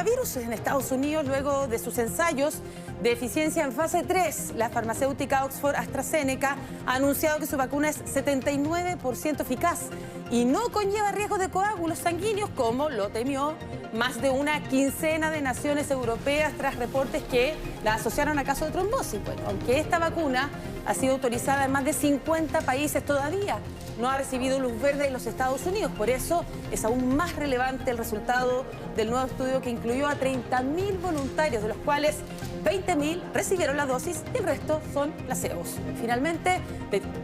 coronavirus en Estados Unidos luego de sus ensayos de eficiencia en fase 3. La farmacéutica Oxford AstraZeneca ha anunciado que su vacuna es 79% eficaz y no conlleva riesgo de coágulos sanguíneos, como lo temió más de una quincena de naciones europeas tras reportes que la asociaron a casos de trombosis. Bueno, aunque esta vacuna ha sido autorizada en más de 50 países, todavía no ha recibido luz verde en los Estados Unidos. Por eso es aún más relevante el resultado del nuevo estudio que incluyó a 30.000 voluntarios, de los cuales 20.000 recibieron la dosis y el resto son placebos. Finalmente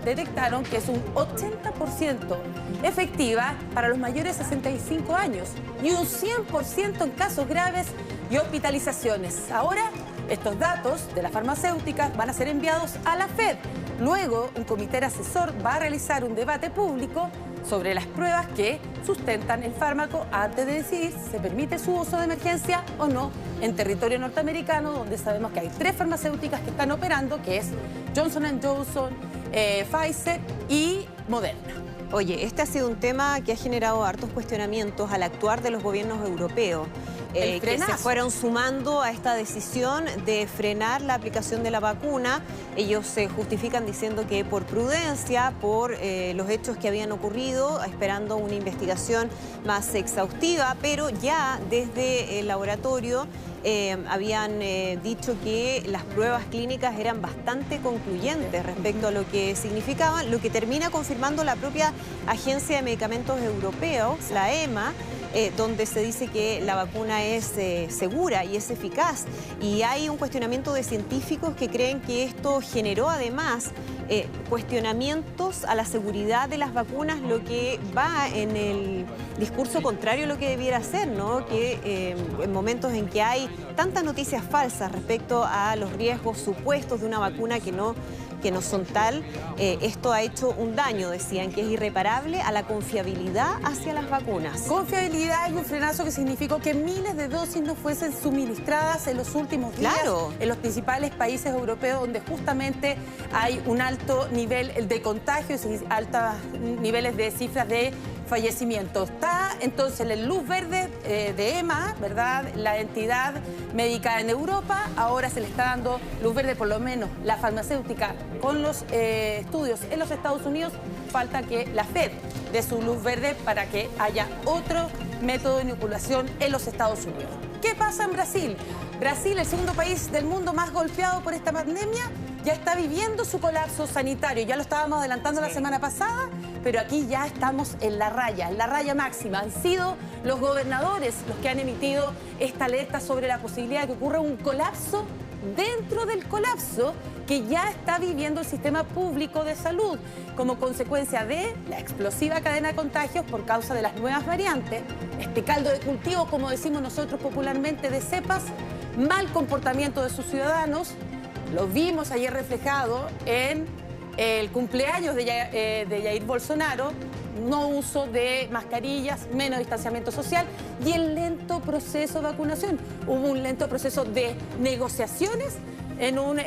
detectaron que es un 80% efectiva para los mayores de 65 años y un 100% en casos graves y hospitalizaciones. Ahora, estos datos de las farmacéuticas van a ser enviados a la FED. Luego, un comité asesor va a realizar un debate público sobre las pruebas que sustentan el fármaco antes de decidir si se permite su uso de emergencia o no en territorio norteamericano, donde sabemos que hay 3 farmacéuticas que están operando, que es Johnson & Johnson, Pfizer y Moderna. Oye, este ha sido un tema que ha generado hartos cuestionamientos al actuar de los gobiernos europeos, que se fueron sumando a esta decisión de frenar la aplicación de la vacuna. Ellos se justifican diciendo que por prudencia, por los hechos que habían ocurrido, esperando una investigación más exhaustiva, pero ya desde el laboratorio habían dicho que las pruebas clínicas eran bastante concluyentes respecto a lo que significaban, lo que termina confirmando la propia Agencia de Medicamentos Europeos, la EMA, donde se dice que la vacuna es segura y es eficaz. Y hay un cuestionamiento de científicos que creen que esto generó además cuestionamientos a la seguridad de las vacunas, lo que va en el discurso contrario a lo que debiera ser, ¿no? Que en momentos en que hay tantas noticias falsas respecto a los riesgos supuestos de una vacuna que no son tal, esto ha hecho un daño, decían, que es irreparable a la confiabilidad hacia las vacunas. Confiabilidad y un frenazo que significó que miles de dosis no fuesen suministradas en los últimos días en los principales países europeos, donde justamente hay un alto nivel de contagios y altos niveles de cifras de fallecimiento. Está entonces la luz verde de EMA, ¿verdad? La entidad médica en Europa. Ahora se le está dando luz verde, por lo menos la farmacéutica, con los estudios en los Estados Unidos. Falta que la FED dé su luz verde para que haya otro método de inoculación en los Estados Unidos. ¿Qué pasa en Brasil? Brasil, el segundo país del mundo más golpeado por esta pandemia, ya está viviendo su colapso sanitario. Ya lo estábamos adelantando la semana pasada, pero aquí ya estamos en la raya máxima. Han sido los gobernadores los que han emitido esta alerta sobre la posibilidad de que ocurra un colapso dentro del colapso que ya está viviendo el sistema público de salud como consecuencia de la explosiva cadena de contagios por causa de las nuevas variantes, este caldo de cultivo, como decimos nosotros popularmente, de cepas, mal comportamiento de sus ciudadanos. Lo vimos ayer reflejado en el cumpleaños de Jair Bolsonaro, no uso de mascarillas, menos distanciamiento social y el lento proceso de vacunación. Hubo un lento proceso de negociaciones en un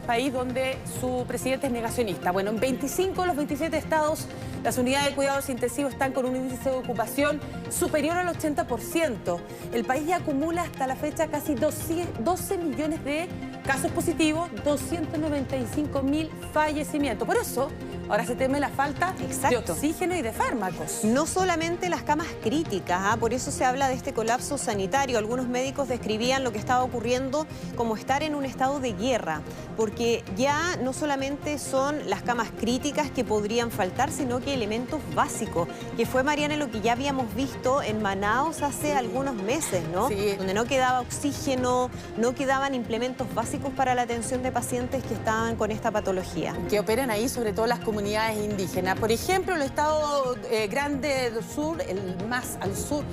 país donde su presidente es negacionista. Bueno, en 25 de los 27 estados, las unidades de cuidados intensivos están con un índice de ocupación superior al 80%. El país ya acumula hasta la fecha casi 12 millones de casos positivos, 295.000 fallecimientos. Por eso, ahora se teme la falta de oxígeno y de fármacos. No solamente las camas críticas, por eso se habla de este colapso sanitario. Algunos médicos describían lo que estaba ocurriendo como estar en un estado de guerra, porque ya no solamente son las camas críticas que podrían faltar, sino que elementos básicos, que fue, Mariana, lo que ya habíamos visto en Manaos hace algunos meses, ¿no? Sí. Donde no quedaba oxígeno, no quedaban implementos básicos para la atención de pacientes que estaban con esta patología. Que operan ahí, sobre todo las comunidades indígenas. Por ejemplo, el estado Grande do Sul, el más al sur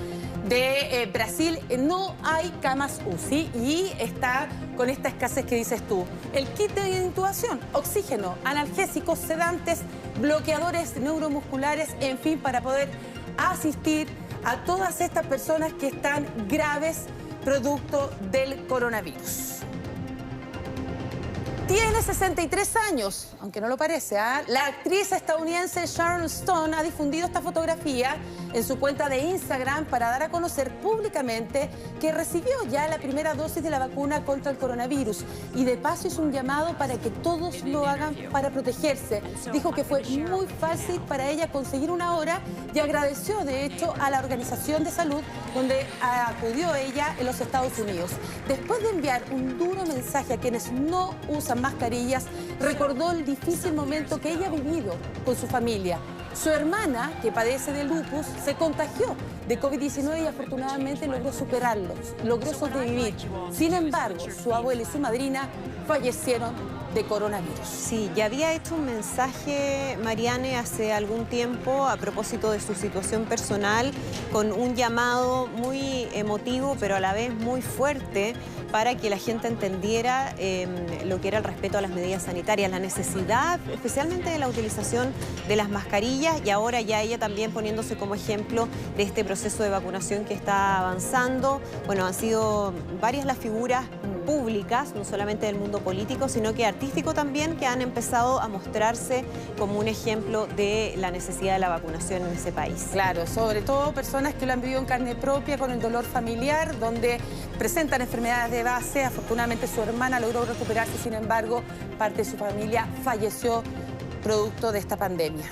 de Brasil, no hay camas UCI y está con esta escasez que dices tú. El kit de intubación, oxígeno, analgésicos, sedantes, bloqueadores neuromusculares, en fin, para poder asistir a todas estas personas que están graves producto del coronavirus. Tiene 63 años, aunque no lo parece, ¿eh? La actriz estadounidense Sharon Stone ha difundido esta fotografía en su cuenta de Instagram para dar a conocer públicamente que recibió ya la primera dosis de la vacuna contra el coronavirus y de paso hizo un llamado para que todos lo hagan para protegerse. Dijo que fue muy fácil para ella conseguir una hora y agradeció de hecho a la Organización de Salud donde acudió ella en los Estados Unidos. Después de enviar un duro mensaje a quienes no usan mascarillas, recordó el difícil momento que ella ha vivido con su familia. Su hermana, que padece de lupus, se contagió de COVID-19 y afortunadamente logró superarlo, logró sobrevivir. Sin embargo, su abuela y su madrina fallecieron de coronavirus. Sí, ya había hecho un mensaje, Mariane, hace algún tiempo a propósito de su situación personal, con un llamado muy emotivo, pero a la vez muy fuerte, para que la gente entendiera lo que era el respeto a las medidas sanitarias, la necesidad especialmente de la utilización de las mascarillas, y ahora ya ella también poniéndose como ejemplo de este proceso de vacunación que está avanzando. Bueno, han sido varias las figuras públicas, no solamente del mundo político, sino que artístico también, que han empezado a mostrarse como un ejemplo de la necesidad de la vacunación en ese país. Claro, sobre todo personas que lo han vivido en carne propia, con el dolor familiar, donde presentan enfermedades de base. Afortunadamente su hermana logró recuperarse, sin embargo, parte de su familia falleció producto de esta pandemia.